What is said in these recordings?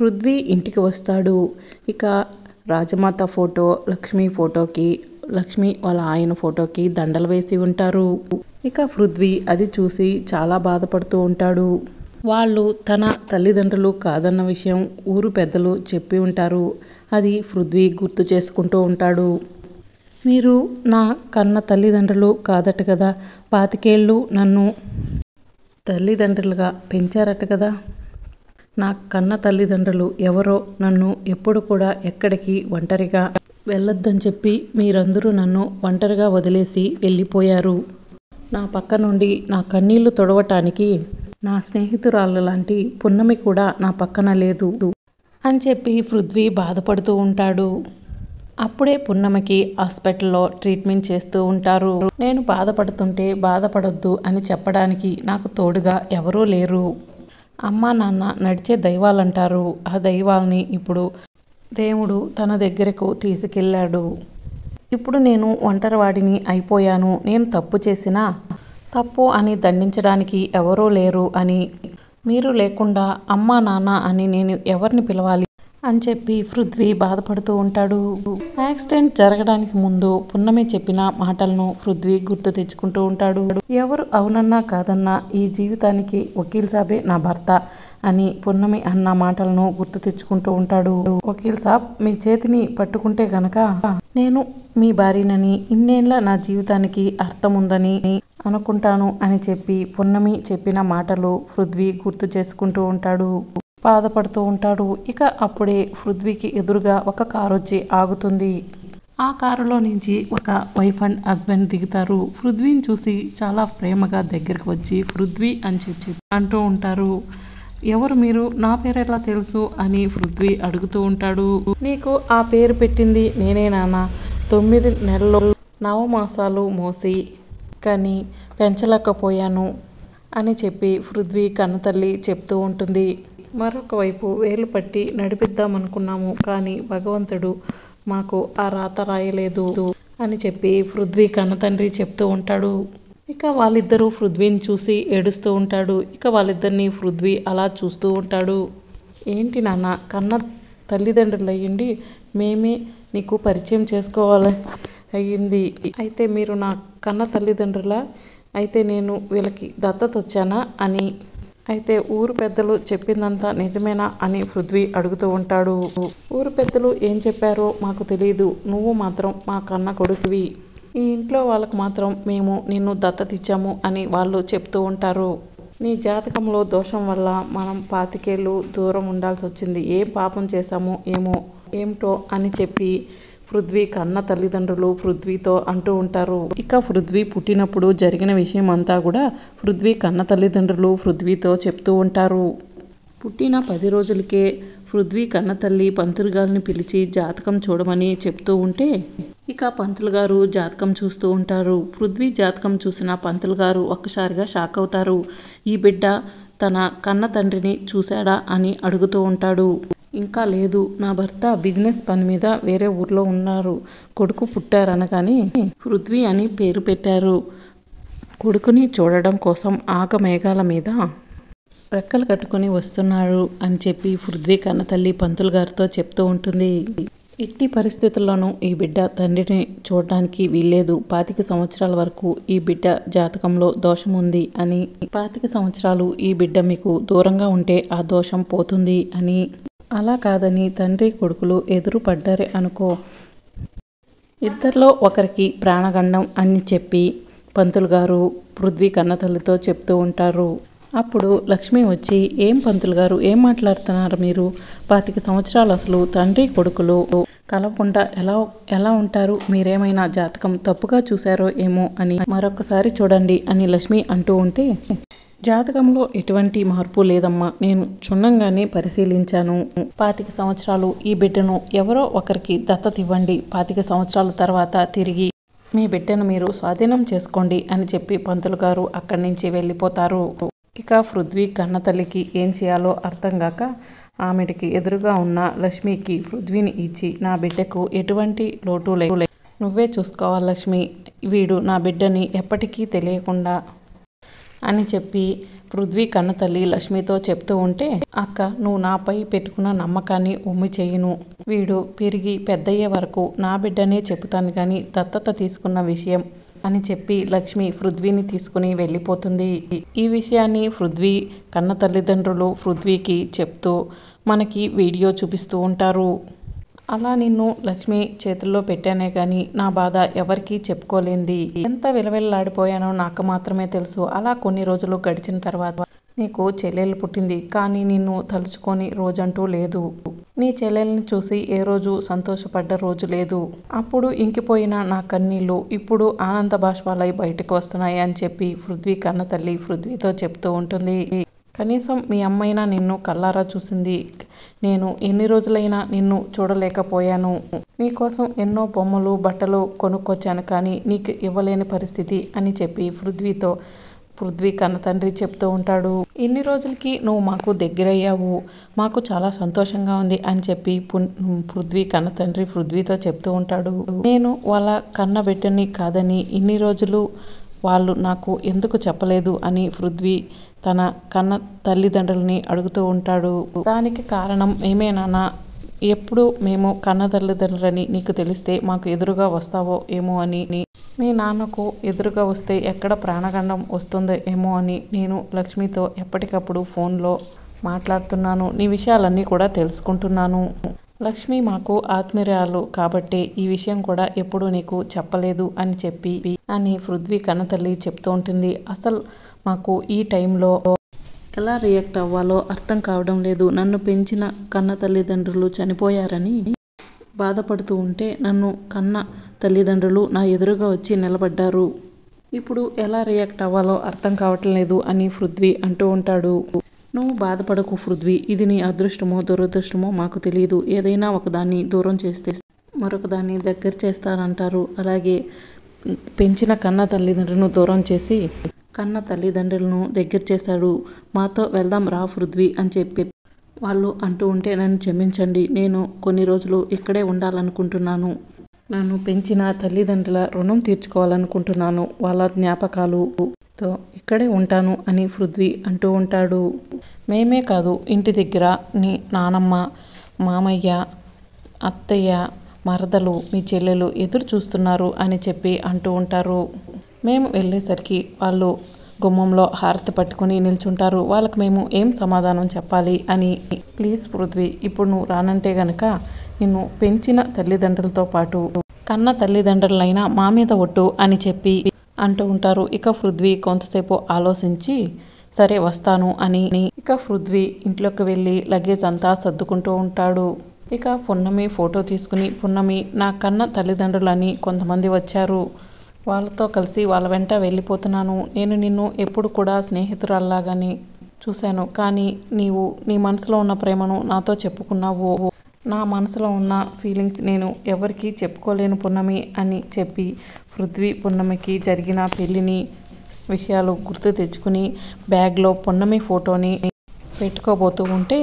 పృథ్వీ ఇంటికి వస్తాడు. ఇక రాజమాత ఫోటో, లక్ష్మి ఫోటోకి, లక్ష్మి వాళ్ళ ఆయన ఫోటోకి దండలు వేసి ఉంటారు. ఇక పృథ్వీ అది చూసి చాలా బాధపడుతూ ఉంటాడు. వాళ్ళు తన తల్లిదండ్రులు కాదన్న విషయం ఊరు పెద్దలు చెప్పి ఉంటారు. అది పృథ్వీ గుర్తు చేసుకుంటూ ఉంటాడు. మీరు నా కన్న తల్లిదండ్రులు కాదట కదా, 25 ఏళ్ళు నన్ను తల్లిదండ్రులుగా పెంచారట కదా. నా కన్న తల్లిదండ్రులు ఎవరో నన్ను ఎప్పుడు కూడా ఎక్కడికి ఒంటరిగా వెళ్ళొద్దని చెప్పి మీరందరూ నన్ను ఒంటరిగా వదిలేసి వెళ్ళిపోయారు. నా పక్క నుండి నా కన్నీళ్లు తుడవటానికి నా స్నేహితురాళ్ళు లాంటి పున్నమి కూడా నా పక్కన లేదు అని చెప్పి పృథ్వీ బాధపడుతూ ఉంటాడు. అప్పుడే పున్నమికి హాస్పిటల్లో ట్రీట్మెంట్ చేస్తూ ఉంటారు. నేను బాధపడుతుంటే బాధపడొద్దు అని చెప్పడానికి నాకు తోడుగా ఎవరూ లేరు. అమ్మా నాన్న నడిచే దైవాలంటారు. ఆ దైవాల్ని ఇప్పుడు దేవుడు తన దగ్గరకు తీసుకెళ్ళాడు. ఇప్పుడు నేను ఒంటరివాడిని అయిపోయాను. నేను తప్పు చేసినా తప్పు అని దండించడానికి ఎవరూ లేరు అని, మీరు లేకుండా అమ్మా నాన్న అని నేను ఎవరిని పిలవాలి అని చెప్పి పృథ్వీ బాధపడుతూ ఉంటాడు. యాక్సిడెంట్ జరగడానికి ముందు పున్నమి చెప్పిన మాటలను పృథ్వీ గుర్తు తెచ్చుకుంటూ ఉంటాడు. ఎవరు అవునన్నా కాదన్నా ఈ జీవితానికి వకీల్ సాబే నా భర్త అని పున్నమి అన్న మాటలను గుర్తు తెచ్చుకుంటూ ఉంటాడు. వకీల్ సాబ్, మీ చేతిని పట్టుకుంటే గనక నేను మీ భార్యనని, ఇన్నేళ్ల నా జీవితానికి అర్థం ఉందని అనుకుంటాను అని చెప్పి పున్నమి చెప్పిన మాటలు పృథ్వీ గుర్తు చేసుకుంటూ ఉంటాడు. బాధపడుతూ ఉంటాడు. ఇక అప్పుడే పృథ్వీకి ఎదురుగా ఒక కారు వచ్చి ఆగుతుంది. ఆ కారులో నుంచి ఒక వైఫ్ అండ్ హస్బెండ్ దిగుతారు. పృథ్వీని చూసి చాలా ప్రేమగా దగ్గరకు వచ్చి పృథ్వీ అని చెప్పి అంటూ ఉంటారు. ఎవరు మీరు? నా పేరు ఎలా తెలుసు అని పృథ్వీ అడుగుతూ ఉంటాడు. నీకు ఆ పేరు పెట్టింది నేనే నాన్న. 9 నెలలు నవమాసాలు మోసి కానీ పెంచలేకపోయాను అని చెప్పి పృథ్వీ కన్నతల్లి చెప్తూ ఉంటుంది. మరొక వైపు వేలు పట్టి నడిపిద్దామనుకున్నాము, కానీ భగవంతుడు మాకు ఆ రాత రాయలేదు అని చెప్పి పృథ్వీ కన్నతండ్రి చెప్తూ ఉంటాడు. ఇక వాళ్ళిద్దరూ పృథ్వీని చూసి ఏడుస్తూ ఉంటాడు. ఇక వాళ్ళిద్దరిని పృథ్వీ అలా చూస్తూ ఉంటాడు. ఏంటి నాన్న, కన్న తల్లిదండ్రులు అయ్యిండి మేమే నీకు పరిచయం చేసుకోవాలి అయ్యింది. అయితే మీరు నా కన్న తల్లిదండ్రులా? అయితే నేను వీళ్ళకి దత్తత వచ్చానా అని, అయితే ఊరు పెద్దలు చెప్పిందంతా నిజమేనా అని పృథ్వీ అడుగుతూ ఉంటాడు. ఊరు పెద్దలు ఏం చెప్పారో మాకు తెలియదు. నువ్వు మాత్రం మా కన్న కొడుకువి. ఈ ఇంట్లో వాళ్ళకు మాత్రం మేము నిన్ను దత్తత ఇచ్చాము అని వాళ్ళు చెప్తూ ఉంటారు. నీ జాతకంలో దోషం వల్ల మనం 25 ఏళ్ళు దూరం ఉండాల్సి వచ్చింది. ఏం పాపం చేశామో ఏమిటో అని చెప్పి పృథ్వీ కన్న తల్లిదండ్రులు పృథ్వీతో అంటూ ఉంటారు. ఇక పృథ్వీ పుట్టినప్పుడు జరిగిన విషయం అంతా కూడా పృథ్వీ కన్న తల్లిదండ్రులు పృథ్వీతో చెప్తూ ఉంటారు. పుట్టిన 10 రోజులకే పృథ్వీ కన్నతల్లి పంతులు గారిని పిలిచి జాతకం చూడమని చెప్తూ ఉంటే ఇక పంతులు గారు జాతకం చూస్తూ ఉంటారు. పృథ్వీ జాతకం చూసిన పంతులు గారు ఒక్కసారిగా షాక్ అవుతారు. ఈ బిడ్డ తన కన్న తండ్రిని చూశాడా అని అడుగుతూ ఉంటాడు. ఇంకా లేదు, నా భర్త బిజినెస్ పని మీద వేరే ఊర్లో ఉన్నారు. కొడుకు పుట్టారనగానే పృథ్వీ అని పేరు పెట్టారు. కొడుకుని చూడడం కోసం ఆగమేఘాల మీద రెక్కలు కట్టుకుని వస్తున్నాడు అని చెప్పి పృథ్వీ కన్నతల్లి పంతులు గారితో చెప్తూ ఉంటుంది. ఎట్టి పరిస్థితుల్లోనూ ఈ బిడ్డ తండ్రిని చూడడానికి వీల్లేదు. 25 సంవత్సరాల వరకు ఈ బిడ్డ జాతకంలో దోషం ఉంది అని, 25 సంవత్సరాలు ఈ బిడ్డ మీకు దూరంగా ఉంటే ఆ దోషం పోతుంది అని, అలా కాదని తండ్రి కొడుకులు ఎదురు పడ్డారే అనుకో, ఇద్దరిలో ఒకరికి ప్రాణగండం అని చెప్పి పంతులు గారు పృథ్వీ కన్నతల్లితో చెప్తూ ఉంటారు. అప్పుడు లక్ష్మి వచ్చి, ఏం పంతులు గారు, ఏం మాట్లాడుతున్నారు మీరు? 25 సంవత్సరాలు అసలు తండ్రి కొడుకులు కలవకుండా ఎలా ఉంటారు? మీరేమైనా జాతకం తప్పుగా చూశారో ఏమో అని మరొకసారి చూడండి అని లక్ష్మి అంటూ ఉంటే, జాతకంలో ఎటువంటి మార్పు లేదమ్మా, నేను క్షుణ్ణంగానే పరిశీలించాను. 25 సంవత్సరాలు ఈ బిడ్డను ఎవరో ఒకరికి దత్తత ఇవ్వండి. 25 సంవత్సరాల తర్వాత తిరిగి మీ బిడ్డను మీరు స్వాధీనం చేసుకోండి అని చెప్పి పంతులు గారు అక్కడి నుంచి వెళ్ళిపోతారు. ఇక పృథ్వీ కన్నతల్లికి ఏం చేయాలో అర్థం కాక ఆమెడికి ఎదురుగా ఉన్న లక్ష్మికి పృథ్వీని ఇచ్చి, నా బిడ్డకు ఎటువంటి లోటు లేదు, నువ్వే చూసుకోవాలి లక్ష్మి, వీడు నా బిడ్డని ఎప్పటికీ తెలియకుండా అని చెప్పి పృథ్వీ కన్నతల్లి లక్ష్మితో చెప్తూ ఉంటే, అక్క నువ్వు నాపై పెట్టుకున్న నమ్మకాన్ని ఒమ్మి చెయ్యను. వీడు పెరిగి పెద్దయ్యే వరకు నా బిడ్డనే చెబుతాను కానీ దత్తత తీసుకున్న విషయం అని చెప్పి లక్ష్మి పృథ్వీని తీసుకుని వెళ్ళిపోతుంది. ఈ విషయాన్ని పృథ్వీ కన్న తల్లిదండ్రులు పృథ్వీకి చెప్తూ మనకి వీడియో చూపిస్తూ ఉంటారు. అలా నిన్ను లక్ష్మి చేతుల్లో పెట్టానే కానీ నా బాధ ఎవరికీ చెప్పుకోలేంది. ఎంత విలవిల్లాడిపోయానో నాకు మాత్రమే తెలుసు. అలా కొన్ని రోజులు గడిచిన తర్వాత నీకు చెల్లెలు పుట్టింది. కానీ నిన్ను తలుచుకొని రోజంటూ లేదు. నీ చెల్లెల్ని చూసి ఏ రోజు సంతోషపడ్డ రోజు లేదు. అప్పుడు ఇంకిపోయిన నా కన్నీళ్లు ఇప్పుడు ఆనంద బాష్పాలై బయటకు వస్తున్నాయి అని చెప్పి పృథ్వీ కన్న తల్లి పృథ్వీతో చెప్తూ ఉంటుంది. కనీసం మీ అమ్మైనా నిన్ను కళ్ళారా చూసింది. నేను ఎన్ని రోజులైనా నిన్ను చూడలేకపోయాను. నీకోసం ఎన్నో బొమ్మలు బట్టలు కొనుక్కొచ్చాను కానీ నీకు ఇవ్వలేని పరిస్థితి అని చెప్పి పృథ్వీ కన్న తండ్రి చెప్తూ ఉంటాడు. ఇన్ని రోజులకి నువ్వు మాకు దగ్గరయ్యావు, మాకు చాలా సంతోషంగా ఉంది అని చెప్పి పృథ్వీ కన్న తండ్రి పృథ్వీతో చెప్తూ ఉంటాడు. నేను వాళ్ళ కన్న బిడ్డని కాదని ఇన్ని రోజులు వాళ్ళు నాకు ఎందుకు చెప్పలేదు అని పృథ్వీ తన కన్న తల్లిదండ్రులని అడుగుతూ ఉంటాడు. దానికి కారణం మేమేనా? ఎప్పుడు మేము కన్న తల్లిదండ్రులని నీకు తెలిస్తే మాకు ఎదురుగా వస్తావో ఏమో అని, మీ నాన్నకు ఎదురుగా వస్తే ఎక్కడ ప్రాణగండం వస్తుందో ఏమో అని నేను లక్ష్మితో ఎప్పటికప్పుడు ఫోన్లో మాట్లాడుతున్నాను. నీ విషయాలన్నీ కూడా తెలుసుకుంటున్నాను. లక్ష్మి మాకు ఆత్మీయురాలు కాబట్టే ఈ విషయం కూడా ఎప్పుడు నీకు చెప్పలేదు అని పృథ్వీ కన్నతల్లి చెప్తూ ఉంటుంది. అసలు మాకు ఈ టైంలో ఎలా రియాక్ట్ అవ్వాలో అర్థం కావడం లేదు. నన్ను పెంచిన కన్న తల్లిదండ్రులు చనిపోయారని బాధపడుతూ ఉంటే నన్ను కన్న తల్లిదండ్రులు నా ఎదురుగా వచ్చి నిలబడ్డారు. ఇప్పుడు ఎలా రియాక్ట్ అవ్వాలో అర్థం కావటం లేదు అని పృథ్వీ అంటూ ఉంటాడు. నువ్వు బాధపడకు పృథ్వీ, ఇది నీ అదృష్టమో దురదృష్టమో మాకు తెలియదు. ఏదైనా ఒకదాన్ని దూరం చేస్తే మరొకదాన్ని దగ్గర చేస్తారంటారు. అలాగే పెంచిన కన్న తల్లిదండ్రులను దూరం చేసి కన్న తల్లిదండ్రులను దగ్గర చేశాడు. మాతో వెళ్దాం రా పృథ్వీ అని చెప్పి వాళ్ళు అంటూ ఉంటే, నన్ను క్షమించండి, నేను కొన్ని రోజులు ఇక్కడే ఉండాలనుకుంటున్నాను. నన్ను పెంచిన తల్లిదండ్రుల రుణం తీర్చుకోవాలనుకుంటున్నాను. వాళ్ళ జ్ఞాపకాలుతో ఇక్కడే ఉంటాను అని పృథ్వీ అంటూ ఉంటాడు. మేమే కాదు, ఇంటి దగ్గర నీ నానమ్మ, మామయ్య, అత్తయ్య, మరదలు, మీ చెల్లెలు ఎదురు చూస్తున్నారు అని చెప్పి అంటూ ఉంటారు. మేము వెళ్ళేసరికి వాళ్ళు గుమ్మంలో హారతి పట్టుకుని నిల్చుంటారు. వాళ్ళకి మేము ఏం సమాధానం చెప్పాలి అని. ప్లీజ్ పృథ్వీ, ఇప్పుడు నువ్వు రానంటే గనక నిన్ను పెంచిన తల్లిదండ్రులతో పాటు కన్న తల్లిదండ్రులైనా మా మీద ఒట్టు అని చెప్పి అంటూ ఉంటారు. ఇక పృథ్వీ కొంతసేపు ఆలోచించి సరే వస్తాను అని ఇక పృథ్వీ ఇంట్లోకి వెళ్ళి లగేజ్ అంతా సర్దుకుంటూ ఉంటాడు. ఇక పున్నమి ఫోటో తీసుకుని, పున్నమి నా కన్న తల్లిదండ్రులని కొంతమంది వచ్చారు, వాళ్ళతో కలిసి వాళ్ళ వెంట వెళ్ళిపోతున్నాను. నేను నిన్ను ఎప్పుడు కూడా స్నేహితురాల్లాగానే చూశాను. కానీ నీవు నీ మనసులో ఉన్న ప్రేమను నాతో చెప్పుకున్నావు. నా మనసులో ఉన్న ఫీలింగ్స్ నేను ఎవరికీ చెప్పుకోలేను పున్నమి అని చెప్పి పృథ్వీ పున్నమికి జరిగిన పెళ్ళిని విషయాలు గుర్తు తెచ్చుకుని బ్యాగ్లో పున్నమి ఫోటోని పెట్టుకోబోతూ ఉంటే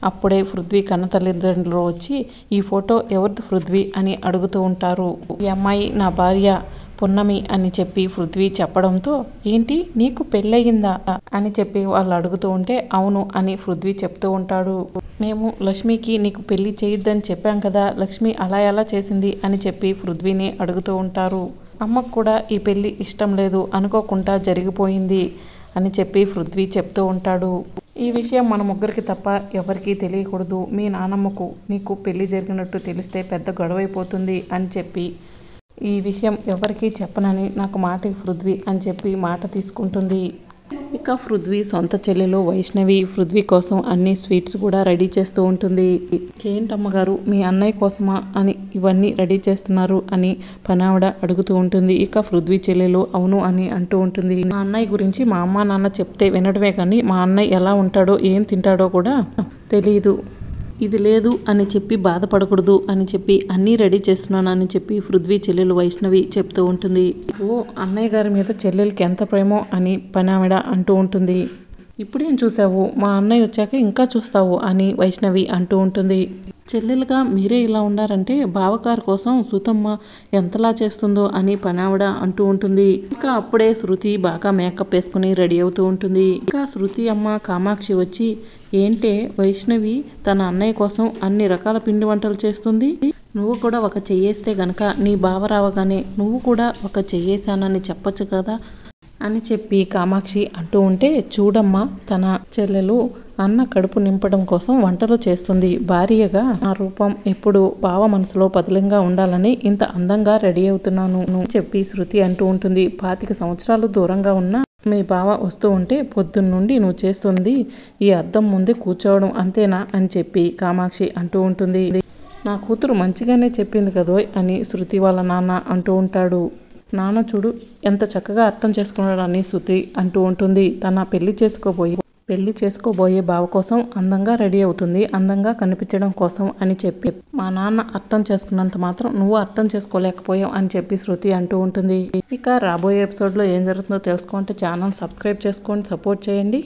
అప్పుడే పృథ్వీ కన్న తల్లిదండ్రులు వచ్చి ఈ ఫోటో ఎవరిది పృథ్వీ అని అడుగుతూ ఉంటారు. ఈ అమ్మాయి నా భార్య పున్నమి అని చెప్పి పృథ్వీ చెప్పడంతో, ఏంటి నీకు పెళ్ళయిందా అని చెప్పి వాళ్ళు అడుగుతూ ఉంటే అవును అని పృథ్వీ చెప్తూ ఉంటాడు. మేము లక్ష్మికి నీకు పెళ్లి చేయొద్దని చెప్పాం కదా, లక్ష్మి అలా ఎలా చేసింది అని చెప్పి పృథ్వీని అడుగుతూ ఉంటారు. అమ్మకు కూడా ఈ పెళ్లి ఇష్టం లేదు, అనుకోకుండా జరిగిపోయింది అని చెప్పి పృథ్వీ చెప్తూ ఉంటాడు. ఈ విషయం మన ముగ్గురికి తప్ప ఎవరికీ తెలియకూడదు. మీ నానమ్మకు నీకు పెళ్లి జరిగినట్టు తెలిస్తే పెద్ద గొడవైపోతుంది అని చెప్పి ఈ విషయం ఎవరికీ చెప్పనని నాకు మాట పృథ్వీ అని చెప్పి మాట తీసుకుంటుంది. ఇక పృథ్వీ సొంత చెల్లెలు వైష్ణవి పృథ్వీ కోసం అన్ని స్వీట్స్ కూడా రెడీ చేస్తూ ఉంటుంది. ఏంటమ్మగారు మీ అన్నయ్య కోసమా అని ఇవన్నీ రెడీ చేస్తున్నారు అని పనావిడ అడుగుతూ ఉంటుంది. ఇక పృథ్వీ చెల్లెలు అవును అని అంటూ ఉంటుంది. మా అన్నయ్య గురించి మా అమ్మ నాన్న చెప్తే వినడమే కానీ మా అన్నయ్య ఎలా ఉంటాడో ఏం తింటాడో కూడా తెలీదు. ఇది లేదు అని చెప్పి బాధపడకూడదు అని చెప్పి అన్నీ రెడీ చేస్తున్నాను అని చెప్పి పృథ్వీ చెల్లెలు వైష్ణవి చెప్తూ ఉంటుంది. ఓ అన్నయ్య గారి మీద చెల్లెలకి ఎంత ప్రేమో అని పనావిడ అంటూ ఉంటుంది. ఇప్పుడేం చూసావు, మా అన్నయ్య వచ్చాక ఇంకా చూస్తావు అని వైష్ణవి అంటూ ఉంటుంది. చెల్లెలుగా మీరే ఇలా ఉండారంటే బావగారి కోసం సుతమ్మ ఎంతలా చేస్తుందో అని పనావిడ అంటూ ఉంటుంది. ఇంకా అప్పుడే శృతి బాగా మేకప్ వేసుకుని రెడీ అవుతూ ఉంటుంది. ఇంకా శృతి అమ్మ కామాక్షి వచ్చి, ఏంటే వైష్ణవి తన అన్నయ్య కోసం అన్ని రకాల పిండి వంటలు చేస్తుంది, నువ్వు కూడా ఒక చెయ్యేస్తే గనక నీ బావ రావగానే నువ్వు కూడా ఒక చెయ్యేసానని చెప్పొచ్చు కదా అని చెప్పి కామాక్షి అంటూ ఉంటే, చూడమ్మా తన చెల్లెలు అన్న కడుపు నింపడం కోసం వంటలు చేస్తుంది. భార్యగా ఆ రూపం ఎప్పుడు బావ మనసులో పదిలంగా ఉండాలని ఇంత అందంగా రెడీ అవుతున్నాను చెప్పి శృతి అంటూ ఉంటుంది. 25 సంవత్సరాలు దూరంగా ఉన్న మీ బావ వస్తూ ఉంటే పొద్దున్నుండి నువ్వు చేస్తుంది ఈ అద్దం ముందే కూర్చోవడం అంతేనా అని చెప్పి కామాక్షి అంటూ ఉంటుంది. నా కూతురు మంచిగానే చెప్పింది కదోయ్ అని శృతి వాళ్ళ నాన్న అంటూ ఉంటాడు. నాన్న చూడు ఎంత చక్కగా అర్థం చేసుకున్నాడు అని శృతి అంటూ ఉంటుంది. తన పెళ్లి చేసుకోబోయే బావ కోసం అందంగా రెడీ అవుతుంది, అందంగా కనిపించడం కోసం అని చెప్పి, మా నాన్న అర్థం చేసుకున్నంత మాత్రం నువ్వు అర్థం చేసుకోలేకపోయావు అని చెప్పి శృతి అంటూ ఉంటుంది. ఇక రాబోయే ఎపిసోడ్లో ఏం జరుగుతుందో తెలుసుకుంటే ఛానల్ సబ్స్క్రైబ్ చేసుకోండి, సపోర్ట్ చేయండి.